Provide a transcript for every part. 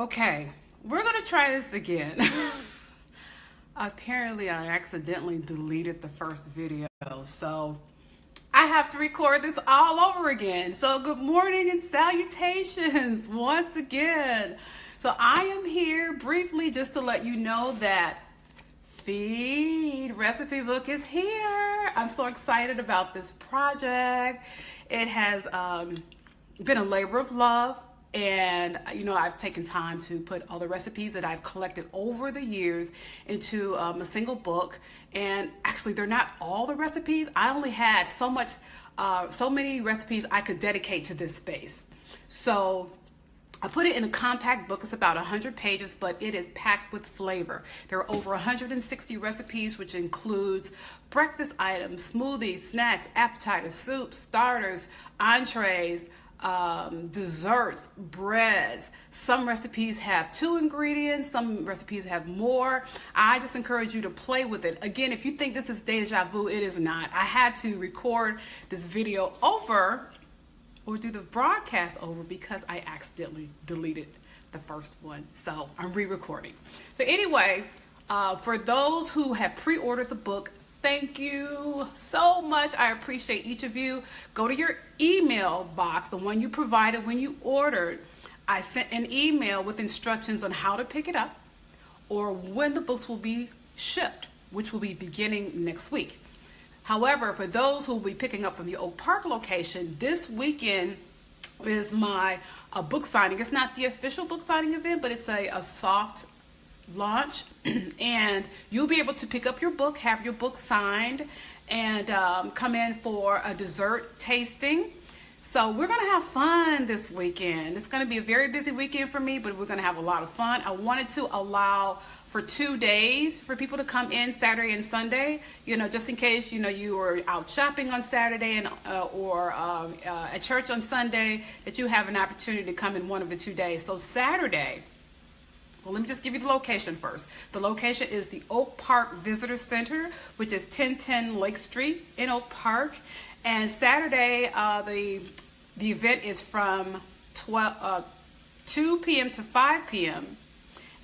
Okay, we're gonna try this again. Apparently I accidentally deleted the first video, so I have to record this all over again. So good morning and salutations once again. So I am here briefly just to let you know that Feed Recipe Book is here. I'm so excited about this project. It has been a labor of love. And, I've taken time to put all the recipes that I've collected over the years into a single book. And actually, they're not all the recipes. I only had so many recipes I could dedicate to this space. So I put it in a compact book. It's about 100 pages, but it is packed with flavor. There are over 160 recipes, which includes breakfast items, smoothies, snacks, appetizers, soups, starters, entrees, desserts, breads. Some recipes have 2 ingredients, some recipes have more. I just encourage you to play with it. Again, if you think this is deja vu, it is not. I had to record this video over or do the broadcast over because I accidentally deleted the first one. So I'm re-recording. So anyway, for those who have pre-ordered the book, thank you so much. I appreciate each of you. Go to your email box, the one you provided when you ordered. I sent an email with instructions on how to pick it up or when the books will be shipped, which will be beginning next week. However, for those who will be picking up from the Oak Park location, this weekend is my book signing. It's not the official book signing event, but it's a soft launch, and you'll be able to pick up your book, have your book signed, and come in for a dessert tasting. So we're going to have fun this weekend. It's going to be a very busy weekend for me, but we're going to have a lot of fun. I wanted to allow for 2 days for people to come in, Saturday and Sunday, just in case, you were out shopping on Saturday and or at church on Sunday, that you have an opportunity to come in one of the 2 days. So Saturday, well, let me just give you the location first. The location is the Oak Park Visitor Center, which is 1010 Lake Street in Oak Park. And Saturday, the event is from 2 p.m. to 5 p.m.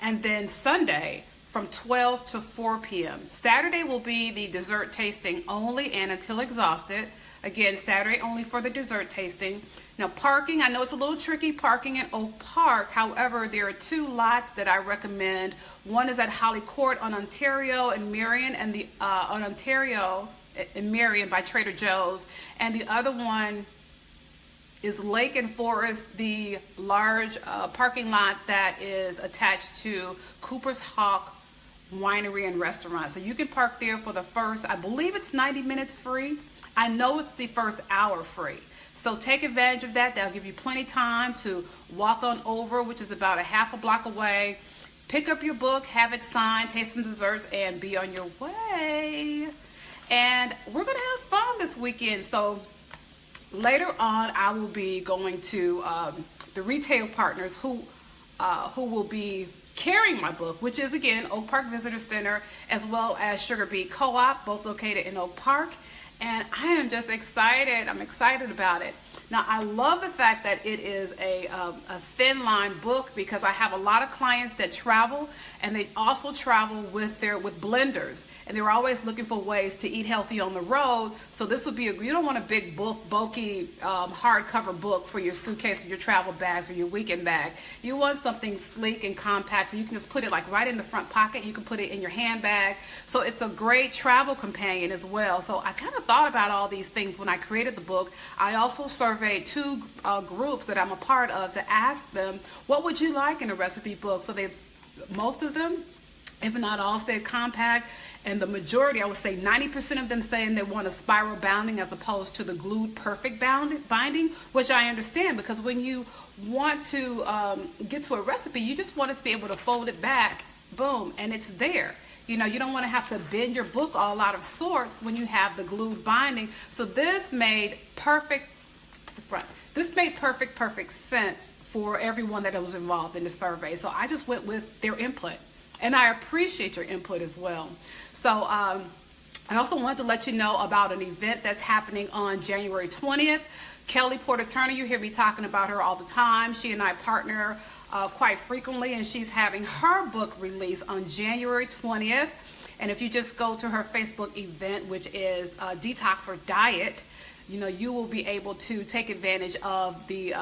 And then Sunday from 12 to 4 p.m. Saturday will be the dessert tasting only and until exhausted. Again, Saturday only for the dessert tasting. Now, parking, I know it's a little tricky parking in Oak Park. However, there are 2 lots that I recommend. One is at Holly Court on Ontario and Marion, and the on Ontario in Marion by Trader Joe's. And the other one is Lake and Forest, the large parking lot that is attached to Cooper's Hawk Winery and Restaurant. So you can park there for the first, I believe it's 90 minutes free. I know it's the first hour free. So take advantage of that. That'll give you plenty of time to walk on over, which is about a half a block away. Pick up your book, have it signed, taste some desserts, and be on your way. And we're going to have fun this weekend. So later on, I will be going to the retail partners who will be carrying my book, which is, again, Oak Park Visitor Center, as well as Sugar Beet Co-op, both located in Oak Park. And I am just excited. I'm excited about it. Now, I love the fact that it is a thin line book because I have a lot of clients that travel, and they also travel with blenders, and they're always looking for ways to eat healthy on the road. So this would be you don't want a big book, bulky hardcover book for your suitcase or your travel bags or your weekend bag. You want something sleek and compact, so you can just put it like right in the front pocket. You can put it in your handbag. So it's a great travel companion as well. So I kind of thought about all these things when I created the book. I also surveyed 2 groups that I'm a part of to ask them, what would you like in a recipe book? So most of them, if not all, said compact. And the majority, I would say 90% of them saying they want a spiral bounding as opposed to the glued perfect binding, which I understand, because when you want to get to a recipe, you just want it to be able to fold it back, boom, and it's there. You don't want to have to bend your book all out of sorts when you have the glued binding. So this made perfect sense for everyone that was involved in the survey. So I just went with their input, and I appreciate your input as well. So I also wanted to let you know about an event that's happening on January 20th. Kelly Porter Turner, you hear me talking about her all the time. She and I partner quite frequently, and she's having her book release on January 20th. And if you just go to her Facebook event, which is Detox or Diet, you know, you will be able to take advantage of the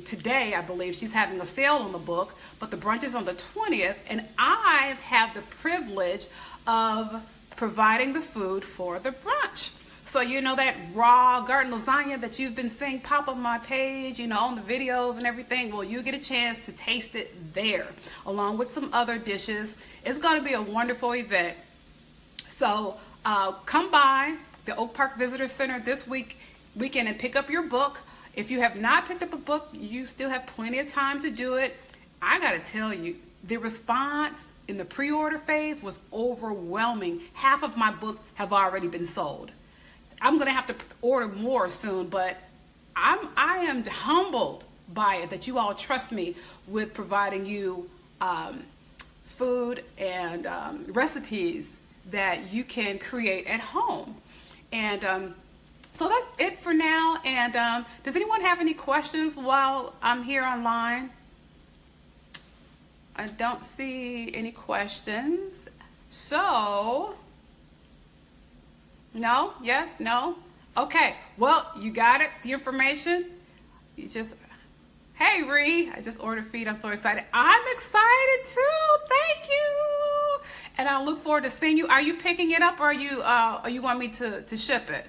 today, I believe she's having a sale on the book, but the brunch is on the 20th, and I have the privilege of providing the food for the brunch. So, you know, that raw garden lasagna that you've been seeing pop up on my page, you know, on the videos and everything, well, you get a chance to taste it there, along with some other dishes. It's going to be a wonderful event. So come by the Oak Park Visitor Center this weekend and pick up your book. If you have not picked up a book, you still have plenty of time to do it. I got to tell you, the response in the pre-order phase was overwhelming. Half of my books have already been sold. I'm going to have to order more soon, but I am humbled by it that you all trust me with providing you food and recipes that you can create at home. And so that's it for now. And does anyone have any questions while I'm here online? I don't see any questions. So, no, yes, no. Okay, well, you got it, the information. You just, hey, Ree, I just ordered feed. I'm so excited. I'm excited too. Thank you. And I look forward to seeing you. Are you picking it up, or you want me to ship it?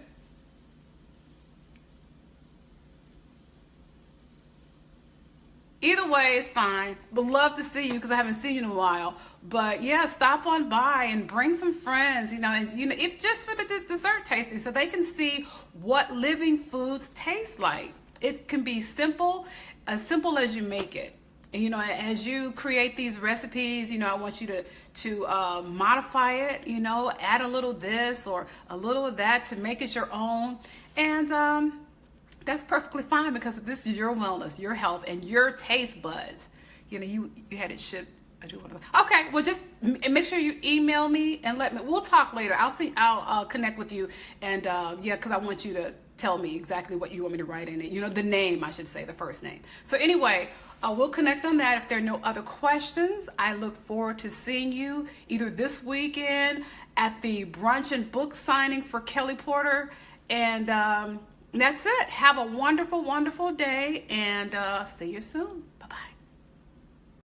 Either way is fine. Would love to see you because I haven't seen you in a while. But yeah, stop on by and bring some friends, you know, and you know, if just for the dessert tasting, so they can see what living foods taste like. It can be simple as you make it. And you know, as you create these recipes, you know, I want you to modify it, you know, add a little this or a little of that to make it your own. And that's perfectly fine, because this is your wellness, your health, and your taste buds. You know, you had it shipped. I do want to. Okay, well, just make sure you email me and let me. We'll talk later. I'll connect with you, and yeah, because I want you to tell me exactly what you want me to write in it. You know, the name, I should say, the first name. So anyway, we'll connect on that. If there are no other questions, I look forward to seeing you either this weekend at the brunch and book signing for Kelly Porter, and that's it. Have a wonderful, wonderful day, and see you soon.